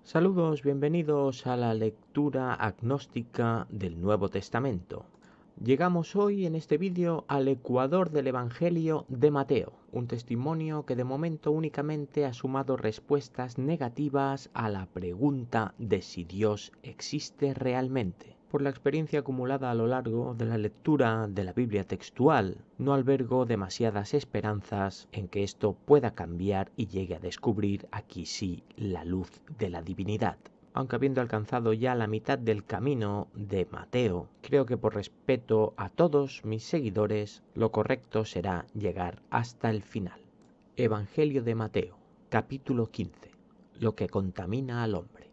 Saludos, bienvenidos a la lectura agnóstica del Nuevo Testamento. Llegamos hoy en este vídeo al ecuador del Evangelio de Mateo, un testimonio que de momento únicamente ha sumado respuestas negativas a la pregunta de si Dios existe realmente. Por la experiencia acumulada a lo largo de la lectura de la Biblia textual, no albergo demasiadas esperanzas en que esto pueda cambiar y llegue a descubrir aquí sí la luz de la divinidad. Aunque habiendo alcanzado ya la mitad del camino de Mateo, creo que por respeto a todos mis seguidores, lo correcto será llegar hasta el final. Evangelio de Mateo, capítulo 15. Lo que contamina al hombre.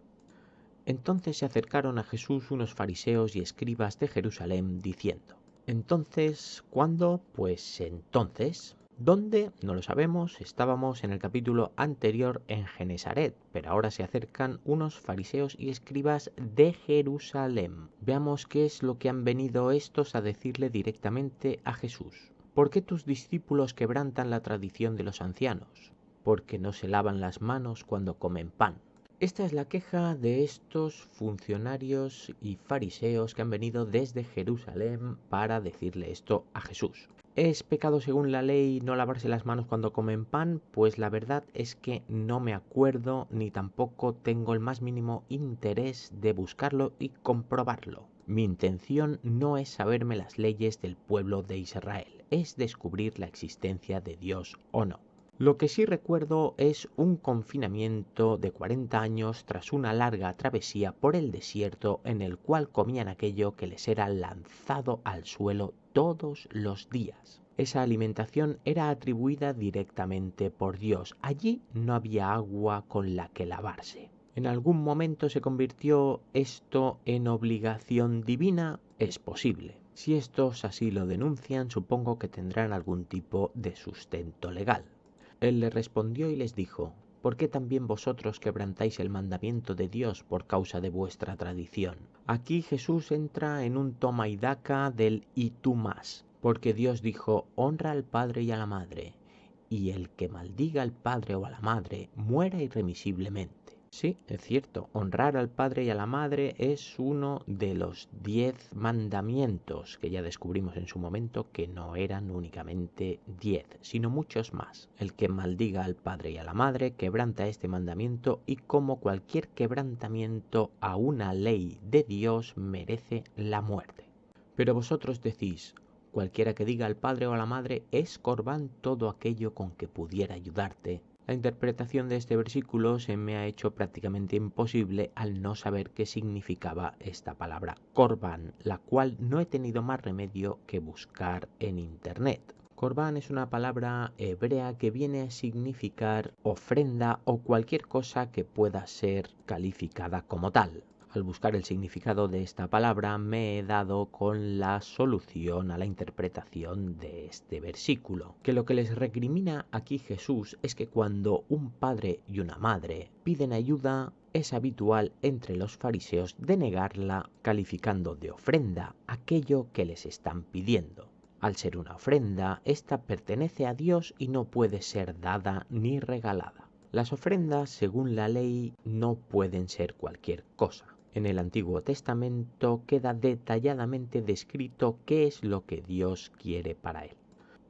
Entonces se acercaron a Jesús unos fariseos y escribas de Jerusalén, diciendo: ¿Entonces cuándo? Pues entonces. ¿Dónde? No lo sabemos. Estábamos en el capítulo anterior en Genesaret, pero ahora se acercan unos fariseos y escribas de Jerusalén. Veamos qué es lo que han venido estos a decirle directamente a Jesús. ¿Por qué tus discípulos quebrantan la tradición de los ancianos? Porque no se lavan las manos cuando comen pan. Esta es la queja de estos funcionarios y fariseos que han venido desde Jerusalén para decirle esto a Jesús. ¿Es pecado según la ley no lavarse las manos cuando comen pan? Pues la verdad es que no me acuerdo ni tampoco tengo el más mínimo interés de buscarlo y comprobarlo. Mi intención no es saberme las leyes del pueblo de Israel, es descubrir la existencia de Dios o no. Lo que sí recuerdo es un confinamiento de 40 años tras una larga travesía por el desierto en el cual comían aquello que les era lanzado al suelo todos los días. Esa alimentación era atribuida directamente por Dios. Allí no había agua con la que lavarse. ¿En algún momento se convirtió esto en obligación divina? Es posible. Si estos así lo denuncian, supongo que tendrán algún tipo de sustento legal. Él le respondió y les dijo: ¿Por qué también vosotros quebrantáis el mandamiento de Dios por causa de vuestra tradición? Aquí Jesús entra en un toma y daca del y tú más, porque Dios dijo: honra al padre y a la madre, y el que maldiga al padre o a la madre muera irremisiblemente. Sí, es cierto, honrar al padre y a la madre es uno de los 10 mandamientos que ya descubrimos en su momento que no eran únicamente 10, sino muchos más. El que maldiga al padre y a la madre quebranta este mandamiento y como cualquier quebrantamiento a una ley de Dios merece la muerte. Pero vosotros decís: cualquiera que diga al padre o a la madre es corbán todo aquello con que pudiera ayudarte. La interpretación de este versículo se me ha hecho prácticamente imposible al no saber qué significaba esta palabra corbán, la cual no he tenido más remedio que buscar en internet. Corbán es una palabra hebrea que viene a significar ofrenda o cualquier cosa que pueda ser calificada como tal. Al buscar el significado de esta palabra me he dado con la solución a la interpretación de este versículo, que lo que les recrimina aquí Jesús es que cuando un padre y una madre piden ayuda, es habitual entre los fariseos denegarla calificando de ofrenda aquello que les están pidiendo. Al ser una ofrenda, esta pertenece a Dios y no puede ser dada ni regalada. Las ofrendas, según la ley, no pueden ser cualquier cosa. En el Antiguo Testamento queda detalladamente descrito qué es lo que Dios quiere para él.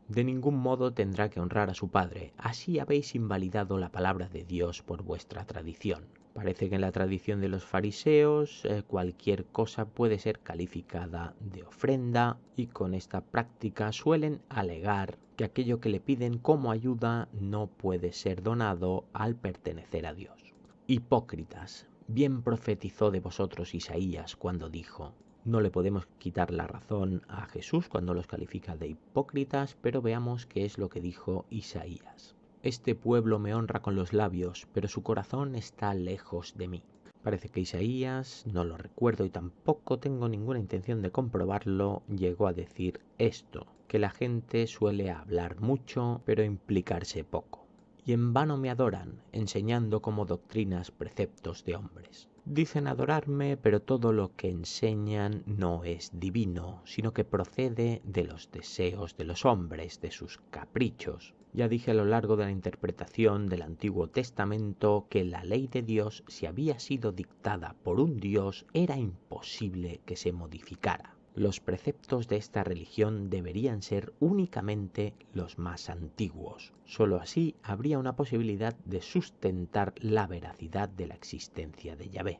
De ningún modo tendrá que honrar a su padre, así habéis invalidado la palabra de Dios por vuestra tradición. Parece que en la tradición de los fariseos cualquier cosa puede ser calificada de ofrenda y con esta práctica suelen alegar que aquello que le piden como ayuda no puede ser donado al pertenecer a Dios. Hipócritas, bien profetizó de vosotros Isaías cuando dijo: no le podemos quitar la razón a Jesús cuando los califica de hipócritas, pero veamos qué es lo que dijo Isaías. Este pueblo me honra con los labios, pero su corazón está lejos de mí. Parece que Isaías, no lo recuerdo y tampoco tengo ninguna intención de comprobarlo, llegó a decir esto, que la gente suele hablar mucho, pero implicarse poco. y en vano me adoran, enseñando como doctrinas preceptos de hombres. Dicen adorarme, pero todo lo que enseñan no es divino, sino que procede de los deseos de los hombres, de sus caprichos. Ya dije a lo largo de la interpretación del Antiguo Testamento que la ley de Dios, si había sido dictada por un Dios, era imposible que se modificara. Los preceptos de esta religión deberían ser únicamente los más antiguos. Sólo así habría una posibilidad de sustentar la veracidad de la existencia de Yahvé.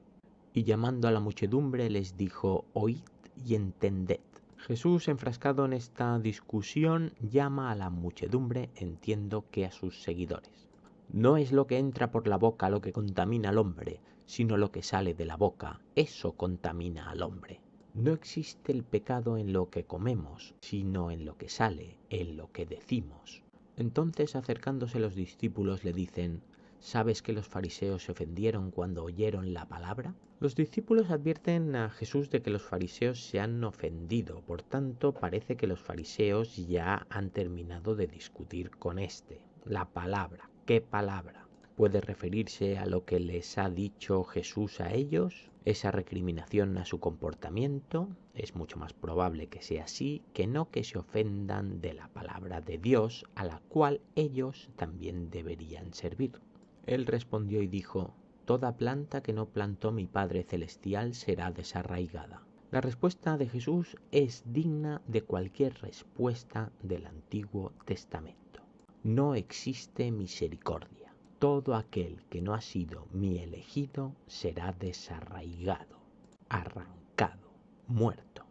Y llamando a la muchedumbre les dijo: oíd y entended. Jesús, enfrascado en esta discusión, llama a la muchedumbre, entiendo que a sus seguidores. No es lo que entra por la boca lo que contamina al hombre, sino lo que sale de la boca, eso contamina al hombre. No existe el pecado en lo que comemos, sino en lo que sale, en lo que decimos. Entonces, acercándose los discípulos, le dicen: ¿sabes que los fariseos se ofendieron cuando oyeron la palabra? Los discípulos advierten a Jesús de que los fariseos se han ofendido, por tanto parece que los fariseos ya han terminado de discutir con la palabra. ¿Qué palabra? ¿Puede referirse a lo que les ha dicho Jesús a ellos? Esa recriminación a su comportamiento es mucho más probable que sea así, que no que se ofendan de la palabra de Dios, a la cual ellos también deberían servir. Él respondió y dijo: toda planta que no plantó mi Padre Celestial será desarraigada. La respuesta de Jesús es digna de cualquier respuesta del Antiguo Testamento. No existe misericordia. Todo aquel que no ha sido mi elegido será desarraigado, arrancado, muerto.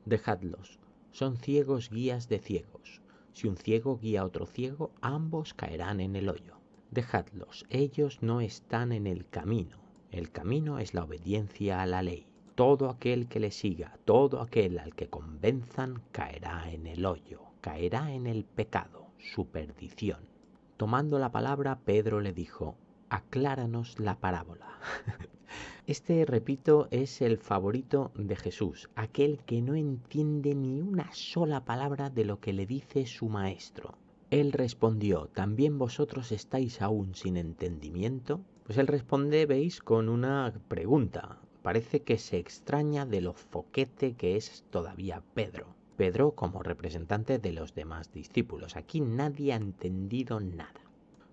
Dejadlos, son ciegos guías de ciegos. Si un ciego guía a otro ciego, ambos caerán en el hoyo. Dejadlos, ellos no están en el camino. El camino es la obediencia a la ley. Todo aquel que le siga, todo aquel al que convenzan, caerá en el hoyo, caerá en el pecado, su perdición. Tomando la palabra, Pedro le dijo: acláranos la parábola. Este, repito, es el favorito de Jesús, aquel que no entiende ni una sola palabra de lo que le dice su maestro. Él respondió: ¿también vosotros estáis aún sin entendimiento? Pues él responde, veis, con una pregunta. Parece que se extraña de lo foquete que es todavía Pedro. Pedro como representante de los demás discípulos. Aquí nadie ha entendido nada.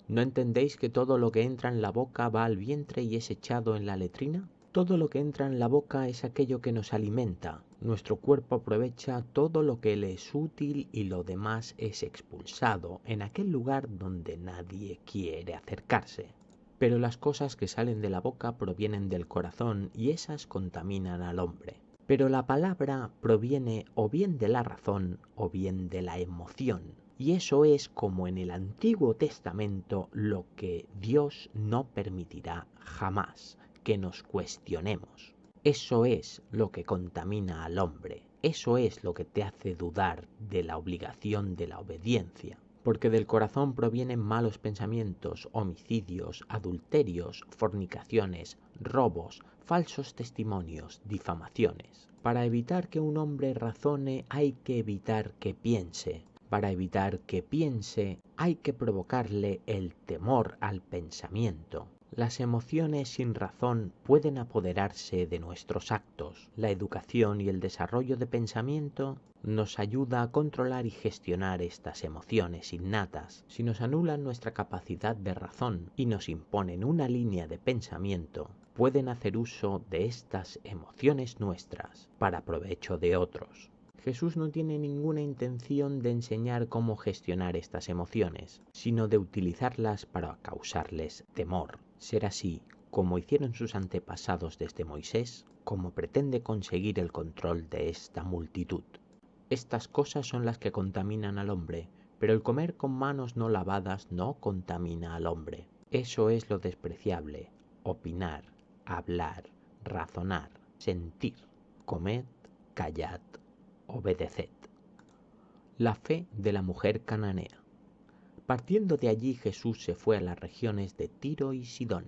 ¿No entendéis que todo lo que entra en la boca va al vientre y es echado en la letrina? Todo lo que entra en la boca es aquello que nos alimenta. Nuestro cuerpo aprovecha todo lo que le es útil y lo demás es expulsado en aquel lugar donde nadie quiere acercarse. Pero las cosas que salen de la boca provienen del corazón y esas contaminan al hombre. Pero la palabra proviene o bien de la razón o bien de la emoción. Y eso es como en el Antiguo Testamento lo que Dios no permitirá jamás, que nos cuestionemos. Eso es lo que contamina al hombre. Eso es lo que te hace dudar de la obligación de la obediencia. Porque del corazón provienen malos pensamientos, homicidios, adulterios, fornicaciones, robos, falsos testimonios, difamaciones. Para evitar que un hombre razone hay que evitar que piense. Para evitar que piense hay que provocarle el temor al pensamiento. Las emociones sin razón pueden apoderarse de nuestros actos. La educación y el desarrollo de pensamiento nos ayuda a controlar y gestionar estas emociones innatas. Si nos anulan nuestra capacidad de razón y nos imponen una línea de pensamiento, pueden hacer uso de estas emociones nuestras para provecho de otros. Jesús no tiene ninguna intención de enseñar cómo gestionar estas emociones, sino de utilizarlas para causarles temor. Ser así, como hicieron sus antepasados desde Moisés, como pretende conseguir el control de esta multitud. Estas cosas son las que contaminan al hombre, pero el comer con manos no lavadas no contamina al hombre. Eso es lo despreciable: opinar, hablar, razonar, sentir. Comed, callad, obedeced. La fe de la mujer cananea. Partiendo de allí, Jesús se fue a las regiones de Tiro y Sidón.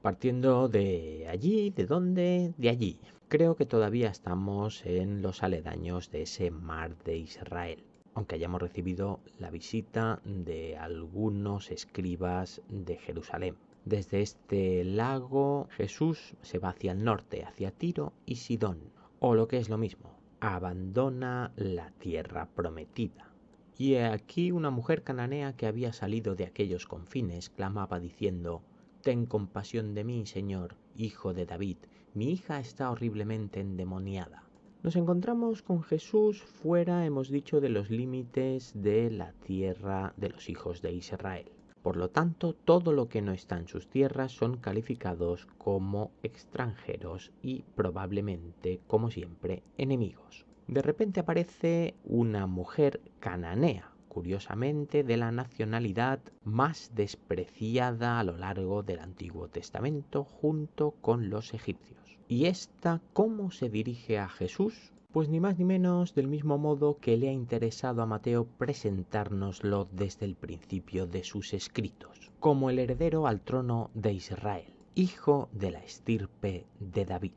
Partiendo de allí, ¿de dónde? De allí. Creo que todavía estamos en los aledaños de ese mar de Israel. aunque hayamos recibido la visita de algunos escribas de Jerusalén. Desde este lago Jesús se va hacia el norte, hacia Tiro y Sidón, o lo que es lo mismo, abandona la tierra prometida. Y he aquí una mujer cananea que había salido de aquellos confines clamaba diciendo: «Ten compasión de mí, Señor, hijo de David, mi hija está horriblemente endemoniada». Nos encontramos con Jesús fuera, hemos dicho, de los límites de la tierra de los hijos de Israel. Por lo tanto, todo lo que no está en sus tierras son calificados como extranjeros y probablemente, como siempre, enemigos. De repente aparece una mujer cananea, curiosamente de la nacionalidad más despreciada a lo largo del Antiguo Testamento junto con los egipcios. ¿Y esta cómo se dirige a Jesús? Pues ni más ni menos del mismo modo que le ha interesado a Mateo presentárnoslo desde el principio de sus escritos, como el heredero al trono de Israel, hijo de la estirpe de David.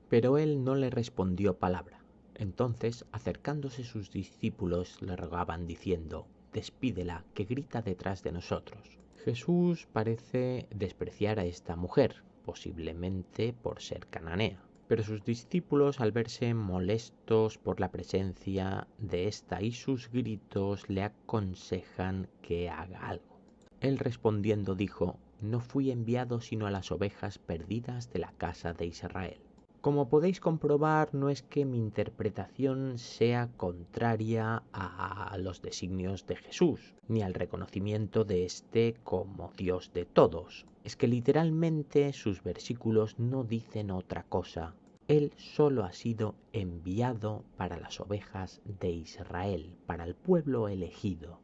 Pero él no le respondió palabra. Entonces, acercándose sus discípulos, le rogaban diciendo: «Despídela, que grita detrás de nosotros». Jesús parece despreciar a esta mujer, posiblemente por ser cananea. Pero sus discípulos, al verse molestos por la presencia de esta y sus gritos, le aconsejan que haga algo. Él respondiendo dijo: «No fui enviado sino a las ovejas perdidas de la casa de Israel». Como podéis comprobar, no es que mi interpretación sea contraria a los designios de Jesús, ni al reconocimiento de éste como Dios de todos. Es que literalmente sus versículos no dicen otra cosa. Él solo ha sido enviado para las ovejas de Israel, para el pueblo elegido.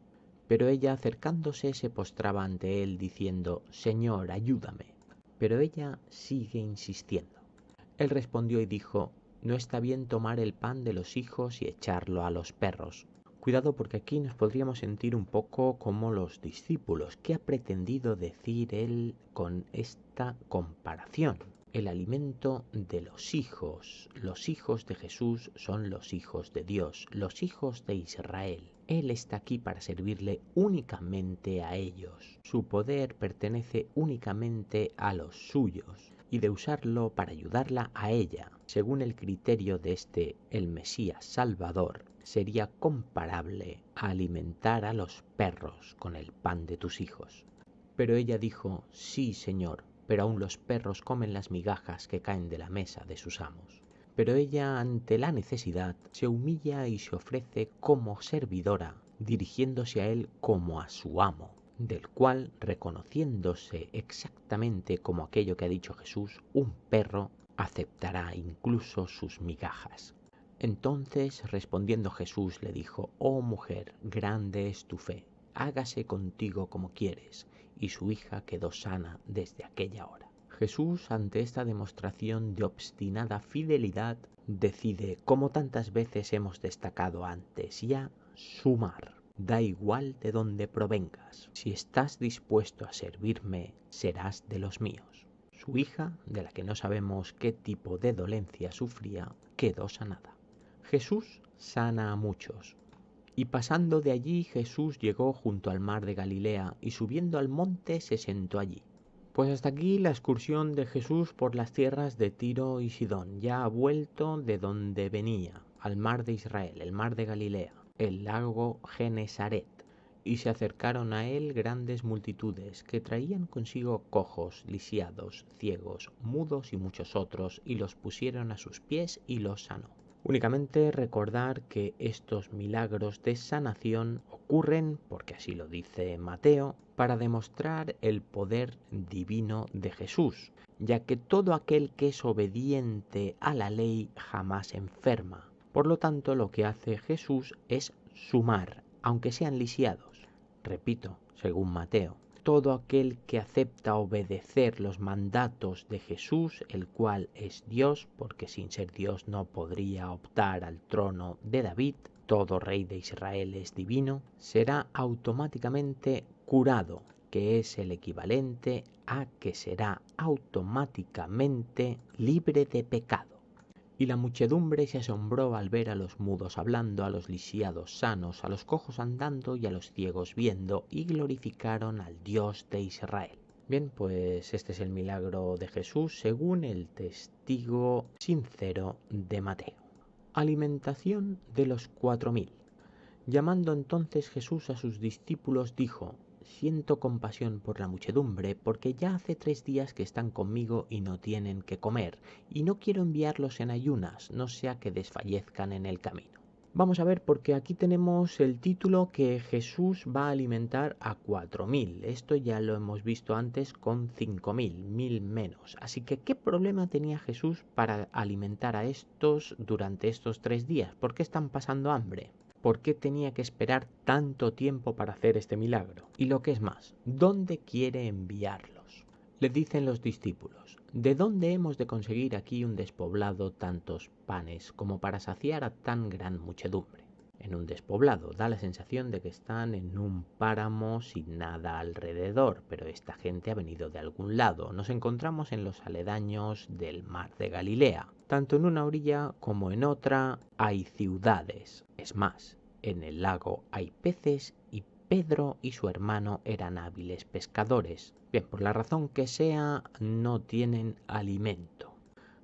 Pero ella, acercándose, se postraba ante él diciendo: «Señor, ayúdame». Pero ella sigue insistiendo. Él respondió y dijo: «No está bien tomar el pan de los hijos y echarlo a los perros». Cuidado, porque aquí nos podríamos sentir un poco como los discípulos. ¿Qué ha pretendido decir él con esta comparación? El alimento de los hijos. Los hijos de Jesús son los hijos de Dios, los hijos de Israel. Él está aquí para servirle únicamente a ellos. Su poder pertenece únicamente a los suyos, y de usarlo para ayudarla a ella, según el criterio de el Mesías Salvador, sería comparable a alimentar a los perros con el pan de tus hijos. Pero ella dijo: «Sí, Señor, pero aún los perros comen las migajas que caen de la mesa de sus amos». Pero ella, ante la necesidad, se humilla y se ofrece como servidora, dirigiéndose a él como a su amo, del cual, reconociéndose exactamente como aquello que ha dicho Jesús, un perro, aceptará incluso sus migajas. Entonces, respondiendo Jesús, le dijo: «Oh mujer, grande es tu fe, hágase contigo como quieres». Y su hija quedó sana desde aquella hora. Jesús, ante esta demostración de obstinada fidelidad, decide, como tantas veces hemos destacado antes ya, sumar. Da igual de dónde provengas. Si estás dispuesto a servirme, serás de los míos. Su hija, de la que no sabemos qué tipo de dolencia sufría, quedó sanada. Jesús sana a muchos. Y pasando de allí, Jesús llegó junto al mar de Galilea, y subiendo al monte se sentó allí. Pues hasta aquí la excursión de Jesús por las tierras de Tiro y Sidón. Ya ha vuelto de donde venía, al mar de Israel, el mar de Galilea, el lago Genesaret, y se acercaron a él grandes multitudes, que traían consigo cojos, lisiados, ciegos, mudos y muchos otros, y los pusieron a sus pies y los sanó. Únicamente recordar que estos milagros de sanación ocurren, porque así lo dice Mateo, para demostrar el poder divino de Jesús, ya que todo aquel que es obediente a la ley jamás enferma. Por lo tanto, lo que hace Jesús es sumar, aunque sean lisiados. Repito, según Mateo, todo aquel que acepta obedecer los mandatos de Jesús, el cual es Dios, porque sin ser Dios no podría optar al trono de David, todo rey de Israel es divino, será automáticamente curado, que es el equivalente a que será automáticamente libre de pecado. Y la muchedumbre se asombró al ver a los mudos hablando, a los lisiados sanos, a los cojos andando y a los ciegos viendo, y glorificaron al Dios de Israel. Bien, pues este es el milagro de Jesús según el testigo sincero de Mateo. Alimentación de los 4000. Llamando entonces Jesús a sus discípulos dijo: Siento compasión por la muchedumbre, porque ya hace 3 días que están conmigo y no tienen que comer, y no quiero enviarlos en ayunas, no sea que desfallezcan en el camino. Vamos a ver, porque aquí tenemos el título que Jesús va a alimentar a 4000. Esto ya lo hemos visto antes con 5000, 1000 menos. Así que, ¿qué problema tenía Jesús para alimentar a estos durante estos 3 días? ¿Por qué están pasando hambre? ¿Por qué tenía que esperar tanto tiempo para hacer este milagro? Y lo que es más, ¿dónde quiere enviarlos? Le dicen los discípulos: ¿de dónde hemos de conseguir aquí un despoblado tantos panes como para saciar a tan gran muchedumbre? En un despoblado da la sensación de que están en un páramo sin nada alrededor, pero esta gente ha venido de algún lado. Nos encontramos en los aledaños del mar de Galilea. Tanto en una orilla como en otra hay ciudades. Es más, en el lago hay peces y Pedro y su hermano eran hábiles pescadores. Bien, por la razón que sea, no tienen alimento.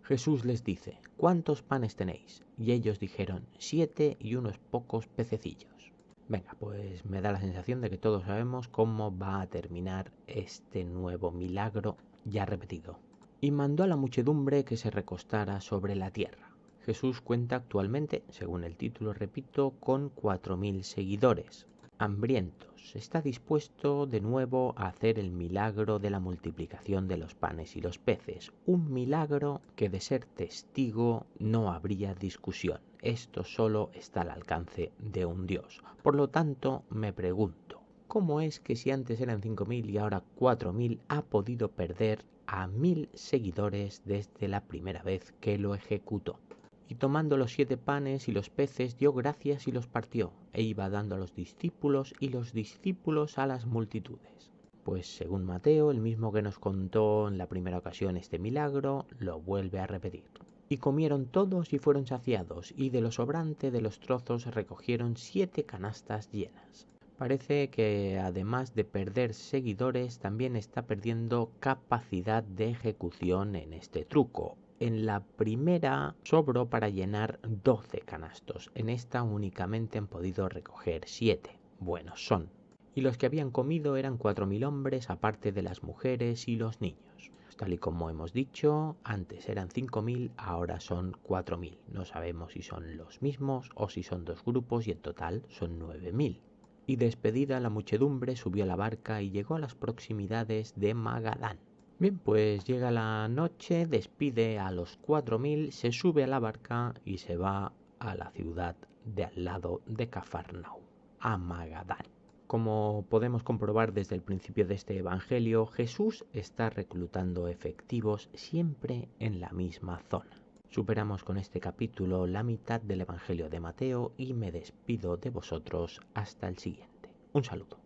Jesús les dice: ¿cuántos panes tenéis? Y ellos dijeron: 7 y unos pocos pececillos. Venga, pues me da la sensación de que todos sabemos cómo va a terminar este nuevo milagro ya repetido. Y mandó a la muchedumbre que se recostara sobre la tierra. Jesús cuenta actualmente, según el título repito, con 4000 seguidores. Hambrientos, está dispuesto de nuevo a hacer el milagro de la multiplicación de los panes y los peces, un milagro que de ser testigo no habría discusión. Esto solo está al alcance de un Dios. Por lo tanto, me pregunto, ¿cómo es que si antes eran 5000 y ahora 4000 ha podido perder a 1000 seguidores desde la primera vez que lo ejecutó? Y tomando los 7 panes y los peces, dio gracias y los partió, e iba dando a los discípulos y los discípulos a las multitudes. Pues según Mateo, el mismo que nos contó en la primera ocasión este milagro, lo vuelve a repetir. Y comieron todos y fueron saciados, y de lo sobrante de los trozos recogieron 7 canastas llenas. Parece que además de perder seguidores, también está perdiendo capacidad de ejecución en este truco. En la primera sobró para llenar 12 canastos, en esta únicamente han podido recoger 7. Buenos son. Y los que habían comido eran 4000 hombres, aparte de las mujeres y los niños. Tal y como hemos dicho, antes eran 5000, ahora son 4000. No sabemos si son los mismos o si son 2 grupos y en total son 9000. Y despedida la muchedumbre subió a la barca y llegó a las proximidades de Magadán. Bien, pues llega la noche, despide a los 4000, se sube a la barca y se va a la ciudad de al lado de Cafarnaúm, a Magadán. Como podemos comprobar desde el principio de este evangelio, Jesús está reclutando efectivos siempre en la misma zona. Superamos con este capítulo la mitad del evangelio de Mateo y me despido de vosotros hasta el siguiente. Un saludo.